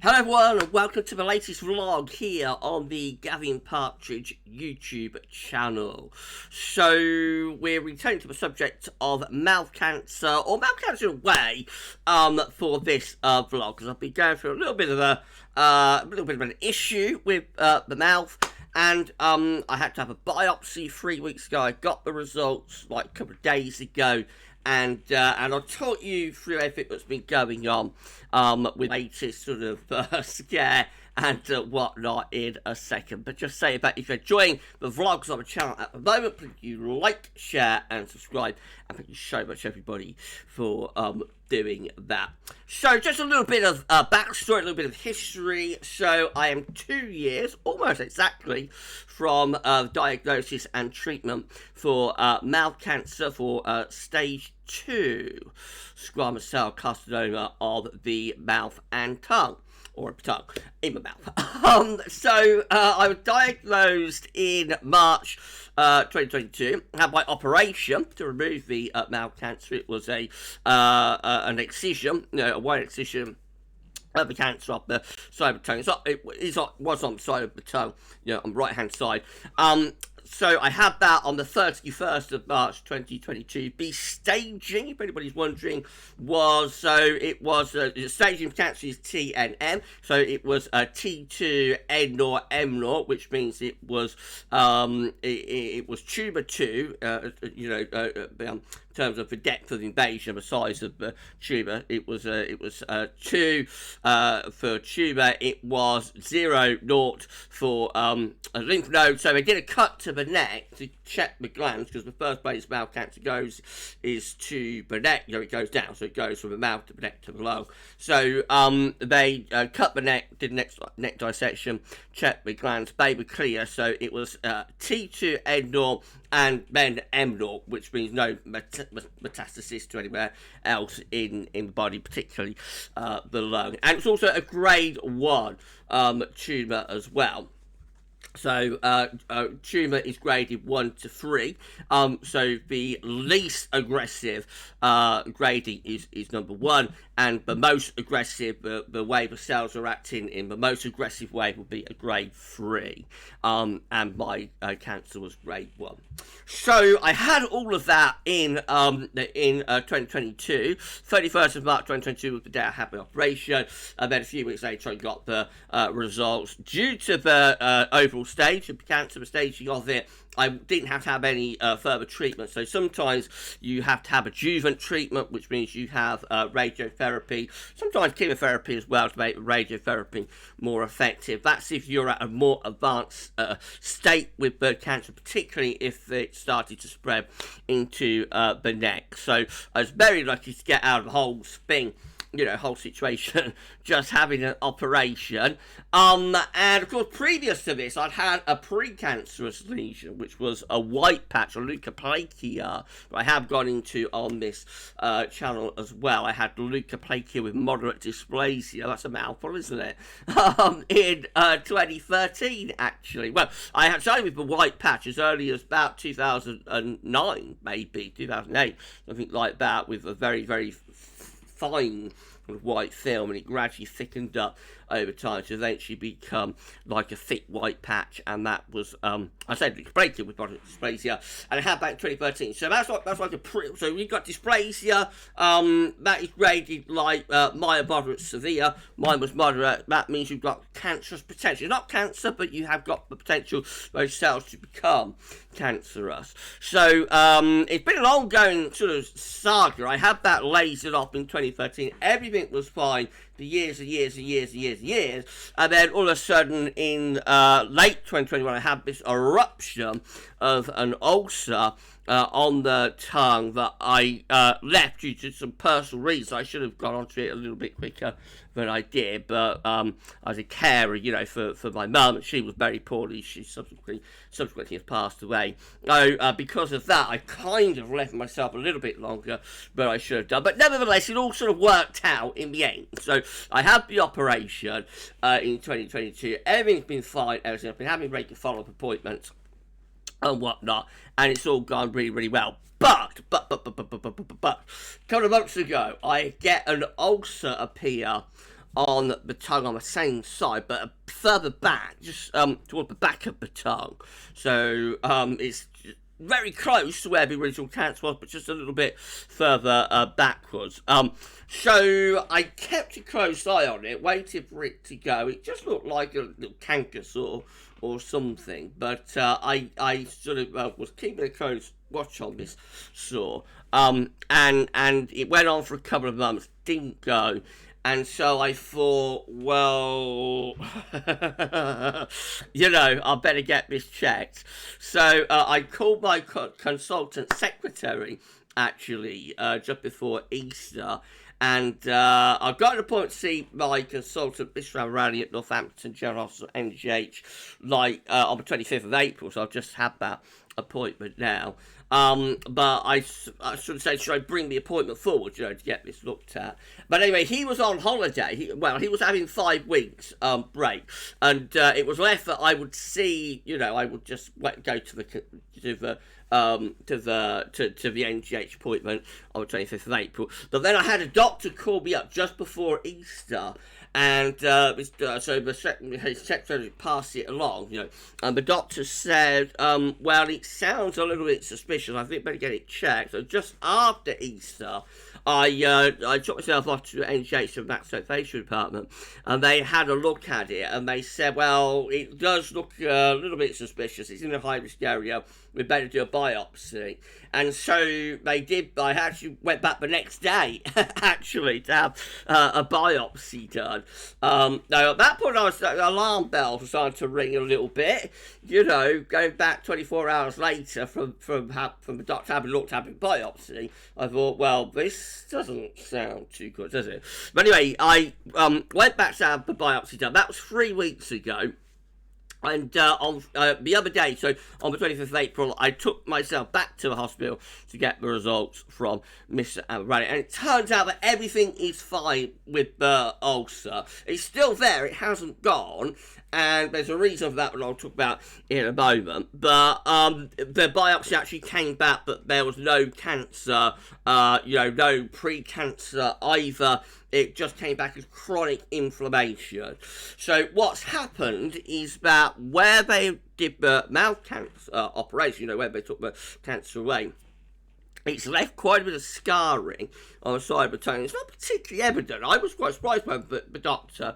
Hello everyone and welcome to the latest vlog here on the Gavin Partridge YouTube channel. So we're returning to the subject of mouth cancer, or mouth cancer away, for this vlog, because I've been going through a little bit of an issue with the mouth. And I had to have a biopsy 3 weeks ago. I got the results like a couple of days ago. And I'll talk you through everything that's been going on with the latest sort of scare and whatnot in a second. But just say that if you're enjoying the vlogs on the channel at the moment, please you like, share and subscribe. And thank you so much everybody for doing that. So just a little bit of backstory, a little bit of history. So I am 2 years, almost exactly, from diagnosis and treatment for mouth cancer, for stage 2 squamous cell carcinoma of the mouth and tongue. Or a tongue in my mouth. So I was diagnosed in March 2022. Had my operation to remove the mouth cancer. It was an excision, a wide excision of the cancer off the side of the tongue. It was on the side of the tongue, on the right hand side. So I had that on the 31st of March 2022. The staging, if anybody's wondering, was the staging for cancer is TNM. So it was a T2 N0 M0, which means it was tumor 2. In terms of the depth of invasion, the size of the tumor, it was 2 for tumor. It was 0 naught for a lymph node. So they did a cut to the neck to check the glands, because the first place mouth cancer goes is to the neck. It goes down, so it goes from the mouth to the neck to the lung. So they cut the neck, did neck dissection, checked the glands, they were clear. So it was T2 N0 and then M0, which means no metastasis to anywhere else in the body, particularly the lung. And it's also a grade 1 tumour as well. So tumour is graded 1 to 3. So the least aggressive grading is number 1, and the most aggressive, the way the cells are acting in the most aggressive way, would be a grade 3. And my cancer was grade 1. So I had all of that in 2022. 31st of March 2022 was the day I had my operation, and then a few weeks later I got the results. Due to the overall stage of the cancer, the staging of it, I didn't have to have any further treatment. So sometimes you have to have adjuvant treatment, which means you have radiotherapy, sometimes chemotherapy as well, to make radiotherapy more effective. That's if you're at a more advanced state with the cancer, particularly if it started to spread into the neck. So I was very lucky to get out of the whole thing, whole situation, just having an operation. And of course, previous to this, I'd had a precancerous lesion, which was a white patch, or leukoplakia, that I have gone into on this channel as well. I had leukoplakia with moderate dysplasia. That's a mouthful, isn't it? In 2013, actually. Well, I had started with the white patch as early as about 2009, maybe 2008, something like that, with a very, very fine white film, and it gradually thickened up over time to eventually become like a thick white patch. And that was I said dysplasia with moderate dysplasia, and I had that in 2013. So that's like so we got dysplasia, that is graded like mild, moderate, severe. Mine was moderate. That means you've got cancerous potential. Not cancer, but you have got the potential for those cells to become cancerous. So it's been an ongoing sort of saga. I had that lasered off in 2013. Everything was fine for years and years and years and years and years, and then all of a sudden in late 2021 I had this eruption of an ulcer on the tongue that I left due to some personal reasons. I should have gone onto it a little bit quicker than I did, but I was a carer, for my mum, and she was very poorly. She subsequently has passed away. So because of that, I kind of left myself a little bit longer than I should have done. But nevertheless, it all sort of worked out in the end. So I had the operation in 2022. Everything's been fine. I've been having regular follow-up appointments and whatnot, and it's all gone really, really well. But, a couple of months ago, I get an ulcer appear on the tongue on the same side, but further back, just toward the back of the tongue. So it's very close to where the original cancer was, but just a little bit further backwards. So I kept a close eye on it, waited for it to go. It just looked like a little canker or something, but I sort of was keeping a close watch on this sore, and it went on for a couple of months, didn't go. And so I thought, well, I better get this checked. So I called my consultant secretary, actually, just before Easter. And I got an appointment to see my consultant, Mr. Rally at Northampton General Hospital, NGH, on the 25th of April. So I've just had that appointment now. But I sort of said, should I bring the appointment forward, to get this looked at? But anyway, he was on holiday. He was having 5 weeks break, and it was left that I would see, I would just go to the NGH appointment on the 25th of April. But then I had a doctor call me up just before Easter. And so his secretary passed it along, and the doctor said, well, it sounds a little bit suspicious. I think better get it checked. So just after Easter, I took myself off to the NGH, the maxillofacial department, and they had a look at it, and they said, well, it does look a little bit suspicious. It's in a high-risk area. We better do a biopsy. And so they did. I actually went back the next day, actually, to have a biopsy done. Now, at that point, the alarm bells were starting to ring a little bit. Going back 24 hours later from the doctor having looked at the biopsy, I thought, well, this doesn't sound too good, does it? But anyway, I went back to have the biopsy done. That was 3 weeks ago. And on the other day, so on the 25th of April, I took myself back to the hospital to get the results from Mr. Rally. And it turns out that everything is fine with the ulcer. It's still there, it hasn't gone. And there's a reason for that, which I'll talk about in a moment. But the biopsy actually came back that there was no cancer, no pre-cancer either. It just came back as chronic inflammation. So what's happened is that where they did the mouth cancer operation, where they took the cancer away, it's left quite a bit of scarring on the side of the tongue. It's not particularly evident. I was quite surprised when the doctor,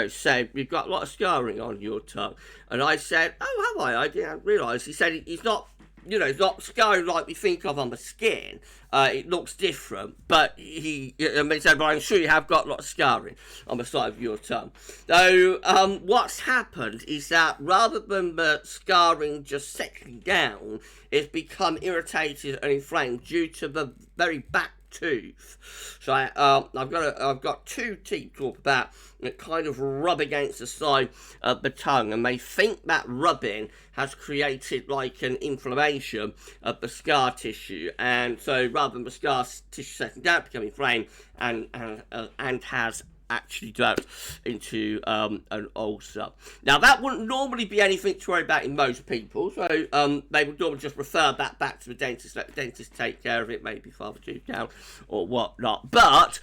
said, you've got a lot of scarring on your tongue. And I said, oh, have I? I didn't realise. He said, it's not, it's not scarring like we think of on the skin. It looks different, but he said, well, I'm sure you have got a lot of scarring on the side of your tongue. So what's happened is that rather than the scarring just settling down, it's become irritated and inflamed due to the very back tooth. So I've got 2 teeth to talk about that kind of rub against the side of the tongue, and they think that rubbing has created like an inflammation of the scar tissue, and so rather than the scar tissue settling down, becoming inflamed and has actually developed into an ulcer. Now, that wouldn't normally be anything to worry about in most people, so they would normally just refer that back to the dentist, let the dentist take care of it, maybe file the tooth down or whatnot. But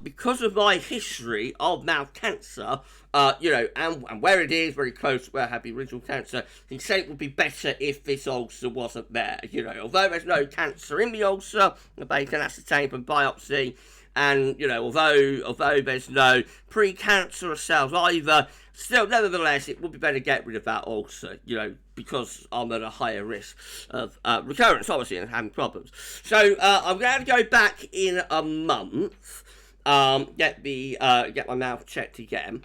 because of my history of mouth cancer, and where it is, very close to where I had the original cancer, he said it would be better if this ulcer wasn't there. Although there's no cancer in the ulcer, they can ascertain from biopsy. And, although there's no pre-cancerous cells either, still, nevertheless, it would be better to get rid of that ulcer, because I'm at a higher risk of recurrence, obviously, and having problems. So, I'm going to go back in a month, get my mouth checked again.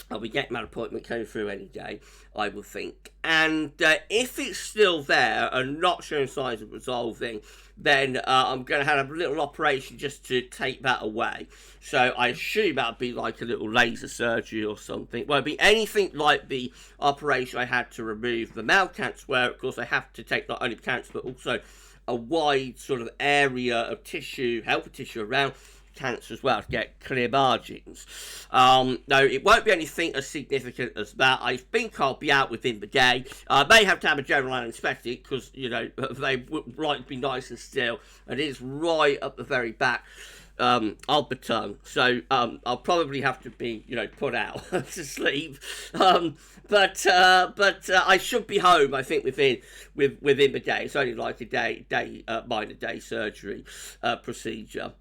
I'll be getting that appointment coming through any day, I would think. And if it's still there and not showing signs of resolving, then I'm going to have a little operation just to take that away. So I assume that would be like a little laser surgery or something. It won't be anything like the operation I had to remove the mouth cancer, where, of course, I have to take not only the cancer, but also a wide sort of area of tissue, healthy tissue around cancer as well, to get clear margins. No, it won't be anything as significant as that. I think I'll be out within the day. I may have to have a general anaesthetic because, they would like to be nice and still. And it is right up the very back of the tongue. So I'll probably have to be, put out to sleep. But I should be home, I think, within the day. It's only like a minor day surgery procedure.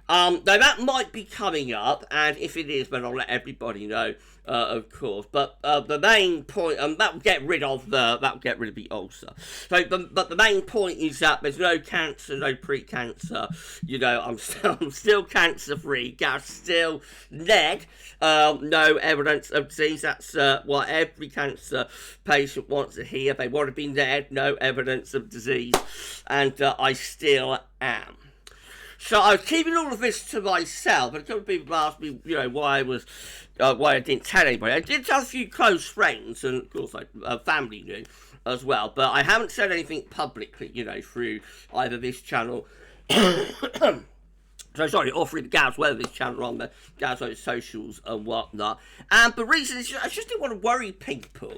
Now that might be coming up, and if it is, then I'll let everybody know, of course. But the main point, that will get rid of the ulcer. So, but the main point is that there's no cancer, no pre-cancer. I'm still cancer-free. Got still neg. No evidence of disease. That's what every cancer patient wants to hear. They want to be neg. No evidence of disease, and I still am. So I was keeping all of this to myself, and a couple of people asked me, why I didn't tell anybody. I did tell a few close friends, and of course, family knew as well. But I haven't said anything publicly, through either this channel, or through the Gav's Weather channel on the Gav's socials and whatnot. And the reason is, I just didn't want to worry people.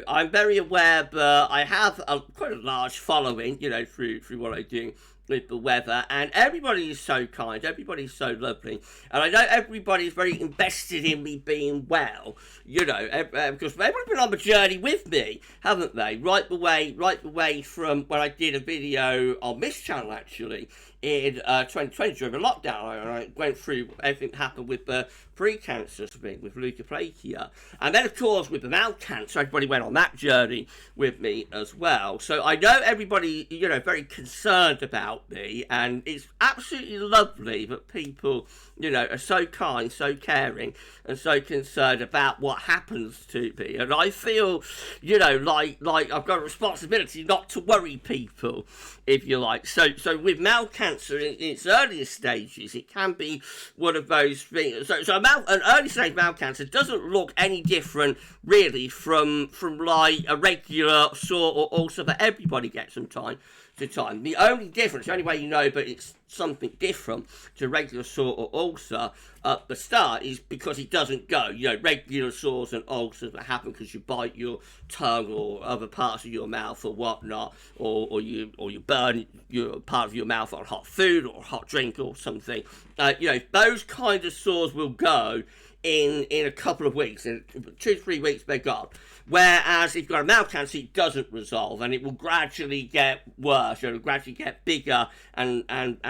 I'm very aware that I have quite a large following, through what I do with the weather, and everybody is so kind, everybody's so lovely, and I know everybody's very invested in me being well, because everyone's been on the journey with me, haven't they? Right the way from when I did a video on this channel, actually, in 2020 during the lockdown. I went through everything that happened with the pre-cancer thing, with leukoplakia, and then of course with the mouth cancer, everybody went on that journey with me as well. So I know everybody, very concerned about me, and it's absolutely lovely that people, are so kind, so caring, and so concerned about what happens to me. And I feel, like I've got a responsibility not to worry people, if you like. So with mouth cancer in its earliest stages, it can be one of those things. So an early stage mouth cancer doesn't look any different, really, from like a regular sore or ulcer that everybody gets from time to time. The only difference, the only way you know that it's something different to regular sore or ulcer at the start is because it doesn't go. Regular sores and ulcers that happen because you bite your tongue or other parts of your mouth or whatnot, or you burn your part of your mouth on hot food or hot drink or something. Those kind of sores will go in a couple of weeks. In 2 to 3 weeks, they're gone. Whereas if you've got a mouth cancer, it doesn't resolve, and it will gradually get worse. It will gradually get bigger and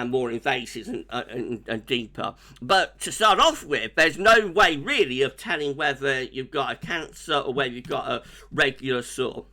more invasive and deeper. But to start off with, there's no way really of telling whether you've got a cancer or whether you've got a regular sore.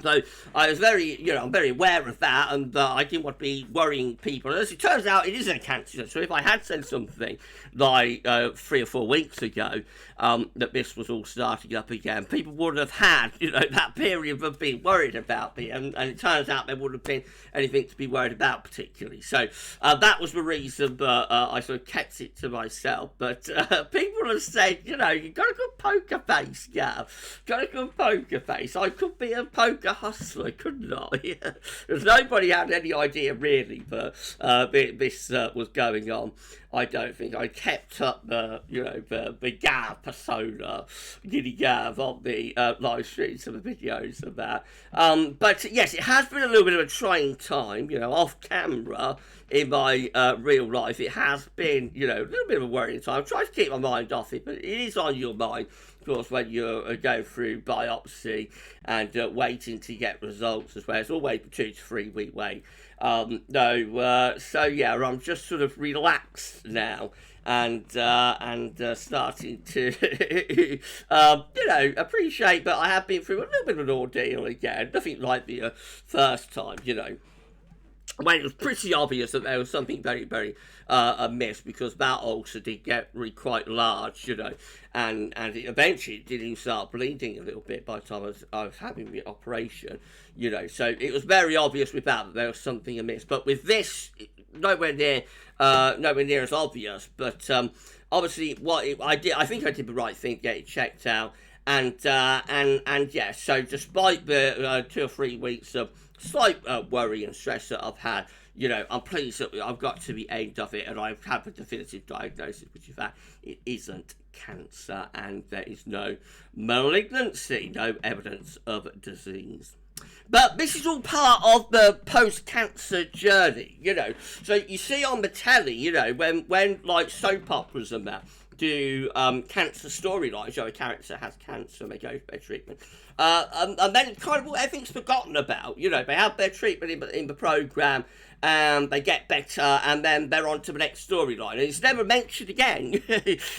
So I was I'm very aware of that, and I didn't want to be worrying people. As it turns out, it isn't a cancer. So if I had said something like 3 or 4 weeks ago that this was all starting up again, people would have had, that period of being worried about me, and it turns out there wouldn't have been anything to be worried about particularly. So that was the reason that I sort of kept it to myself. But people have said, you've got a good poker face, Gav. Got a good poker face. I could be a poker hustler, couldn't I? Because nobody had any idea really that this was going on. I don't think I kept up the Gav persona, Giddy Gav, on the live streams and the videos of that. But yes, it has been a little bit of a trying time, off camera in my real life. It has been, a little bit of a worrying time. I try to keep my mind off it, but it is on your mind, of course, when you're going through biopsy and waiting to get results as well. It's always a 2 to 3 week wait. So yeah, I'm just sort of relaxed now and starting to appreciate that I have been through a little bit of an ordeal again. Nothing like the first time, when it was pretty obvious that there was something very, very amiss, because that ulcer did get really quite large, and it eventually did even start bleeding a little bit by the time I was having the operation, so it was very obvious with that there was something amiss. But with this, nowhere near as obvious. But obviously, I think I did the right thing to get it checked out, and yeah. So despite the 2 or 3 weeks of slight worry and stress that I've had, I'm pleased that I've got to the end of it, and I've had a definitive diagnosis, which is that it isn't cancer, and there is no malignancy, no evidence of disease. But this is all part of the post-cancer journey, you know. So you see on the telly, you know, when like soap operas and that do cancer storylines, you know, a character has cancer and they go for their treatment. And then kind of everything's forgotten about, you know, they have their treatment in the programme, and they get better, and then they're on to the next storyline, and it's never mentioned again.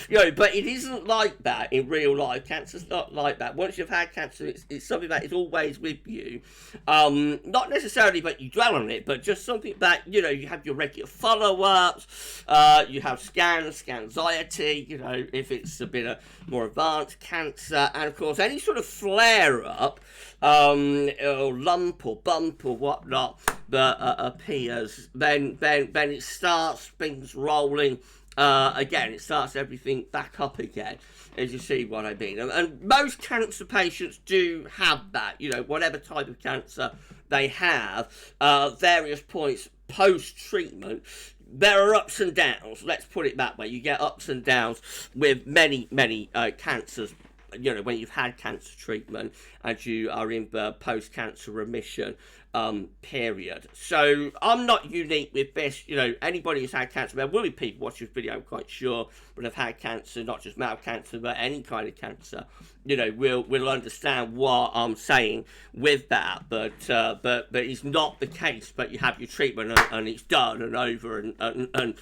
You know, but it isn't like that in real life. Cancer's not like that. Once you've had cancer, it's something that is always with you. Not necessarily that you dwell on it, but just something that, you know, you have your regular follow-ups, you have scans, anxiety, you know, if it's a bit of more advanced cancer, and of course any sort of flare-up, or lump or bump or whatnot that appears, then it starts things rolling again. It starts everything back up again, as you see what I mean. And most cancer patients do have that, you know, whatever type of cancer they have, various points post-treatment. There are ups and downs, let's put it that way. You get ups and downs with many cancers, you know, when you've had cancer treatment and you are in the post-cancer remission period. So I'm not unique with this. You know, anybody who's had cancer, there will be people watching this video, I'm quite sure, will have had cancer, not just mouth cancer, but any kind of cancer. You know, will understand what I'm saying with that, but it's not the case. But you have your treatment and it's done and over, and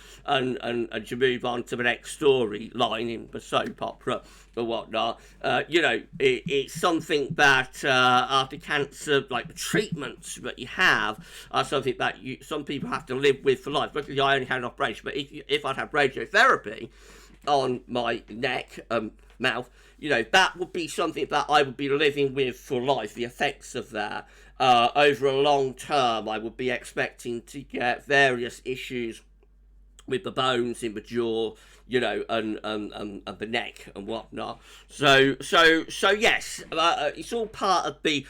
you move on to the next storyline in the soap opera or whatnot. You know, it's something that after cancer, like the treatments that you have, are something that some people have to live with for life. Luckily, I only had an operation, but if I'd had radiotherapy on my neck, mouth, you know, that would be something that I would be living with for life, the effects of that. Over a long term, I would be expecting to get various issues with the bones in the jaw, you know, and the neck and whatnot. So yes, it's all part of the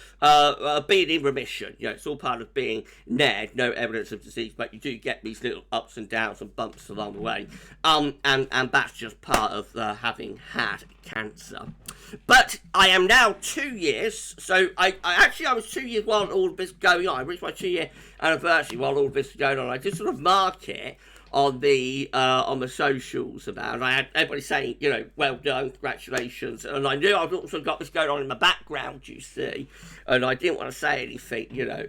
being in remission. You know, it's all part of being NED, no evidence of disease, but you do get these little ups and downs and bumps along the way. And that's just part of having had cancer. But I am now 2 years, so I was 2 years while all of this going on. I reached my 2-year anniversary while all of this was going on. I just sort of mark it on the socials about, and I had everybody saying, you know, well done, congratulations, and I knew I've also got this going on in the background, you see, and I didn't want to say anything, you know,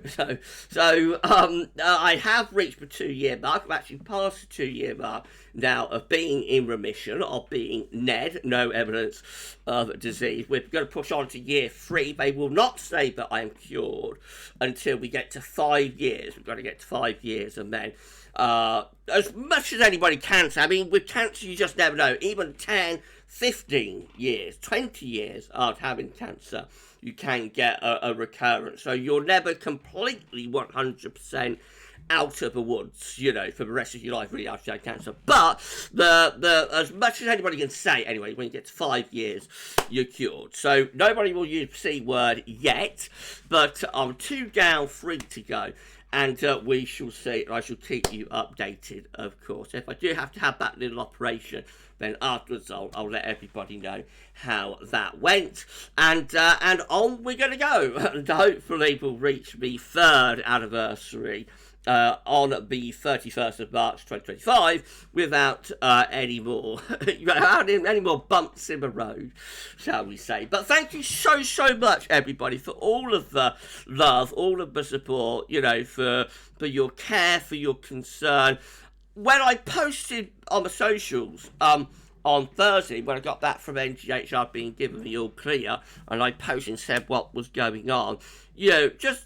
so I have reached the 2-year mark. I've actually passed the 2-year mark now of being in remission, of being NED, no evidence of disease. We're going to push on to year 3. They will not say that I am cured until we get to 5 years. We've got to get to 5 years, and then as much as anybody can say, I mean, with cancer you just never know. Even 10, 15 years, 20 years after having cancer, you can get a recurrence. So you're never completely 100% out of the woods, you know, for the rest of your life, really, after you had cancer. But the as much as anybody can say, anyway, when you get to 5 years, you're cured. So nobody will use the C word yet, but I'm 2 down, 3 to go. And we shall see, and I shall keep you updated, of course. If I do have to have that little operation, then afterwards I'll let everybody know how that went. And on we're going to go. And hopefully we'll reach the 3rd anniversary on the 31st of March 2025 without any more bumps in the road, shall we say. But thank you so much, everybody, for all of the love, all of the support, you know, for your care, for your concern. When I posted on the socials on Thursday, when I got back from NGHR being given the all clear, and I posted and said what was going on, you know, just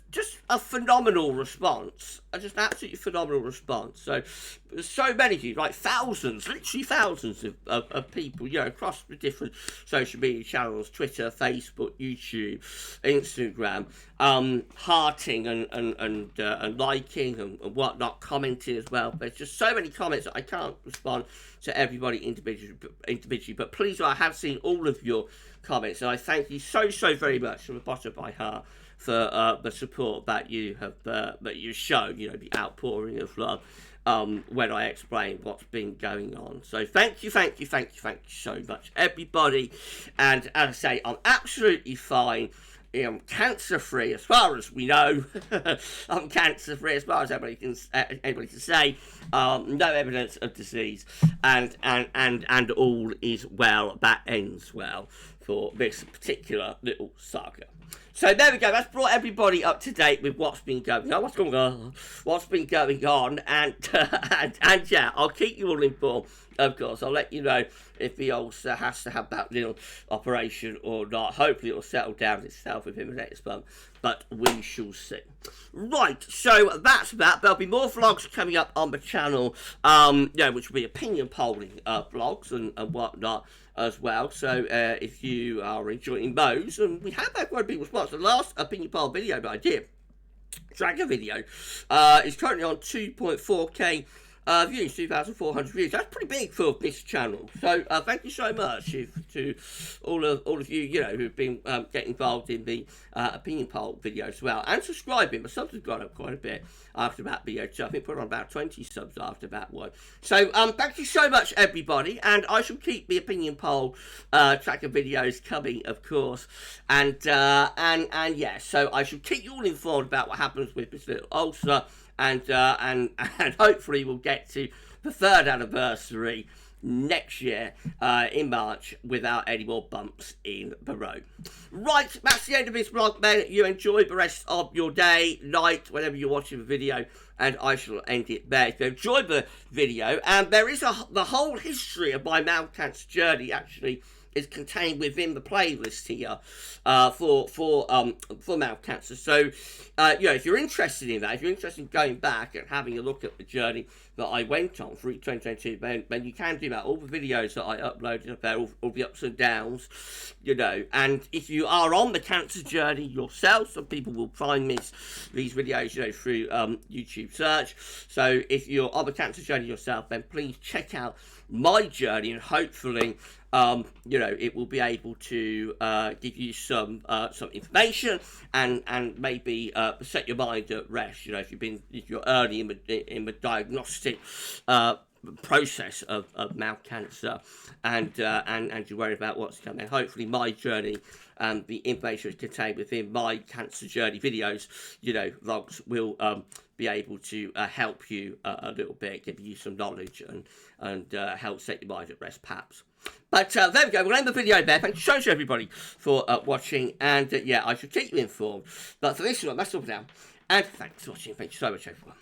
a phenomenal response, just an absolutely phenomenal response. So many of you, like thousands, literally thousands of people, you know, across the different social media channels, Twitter, Facebook, YouTube, Instagram, hearting and liking and whatnot, commenting as well. There's just so many comments that I can't respond to everybody individually, but please, I have seen all of your comments, and I thank you so very much from the bottom of my heart for the support that you have that you've shown, you know, the outpouring of love when I explain what's been going on. So thank you so much, everybody. And as I say, I'm absolutely fine. am cancer-free as far as we know. I'm cancer-free as far as anybody can say. No evidence of disease, and all is well. That ends well for this particular little saga. So there we go. That's brought everybody up to date with what's been going on, and yeah, I'll keep you all informed. Of course, I'll let you know if he also has to have that little operation or not. Hopefully, it'll settle down itself within the next month, but we shall see. Right, so that's that. There'll be more vlogs coming up on the channel, which will be opinion polling vlogs and whatnot as well. So if you are enjoying those, and we have had quite a big response. The last opinion poll video that I did, Dragger video, is currently on 2.4k views, 2,400 views. That's pretty big for this channel. So thank you so much to all of you, who've been getting involved in the opinion poll video as well, and subscribing. My subs have gone up quite a bit after that video too. I think put on about 20 subs after that one. So thank you so much, everybody, and I shall keep the opinion poll tracker videos coming, of course, and yeah. So I shall keep you all informed about what happens with this little ulcer. And hopefully we'll get to the 3rd anniversary next year in March without any more bumps in the road. Right, that's the end of this vlog, then. You enjoy the rest of your day, night, whenever you're watching the video, and I shall end it there. So enjoy the video, and there is the whole history of my mouth cancer journey actually is contained within the playlist here for mouth cancer. So, if you're interested in that, if you're interested in going back and having a look at the journey that I went on through 2022, then you can do that. All the videos that I uploaded up there, all the ups and downs, and if you are on the cancer journey yourself, some people will find these videos, through YouTube search. So if you're on the cancer journey yourself, then please check out my journey, and hopefully it will be able to give you some information and maybe set your mind at rest. If you're early in the diagnostic process of mouth cancer, and you're worried about what's coming. Hopefully, my journey and the information contained within my cancer journey videos, vlogs, will be able to help you a little bit, give you some knowledge and help set your mind at rest, perhaps. But there we go. We'll end the video there. Thank you so much, everybody, for watching. And yeah, I shall keep you informed. But for this one, that's all for now. And thanks for watching. Thank you so much, everyone.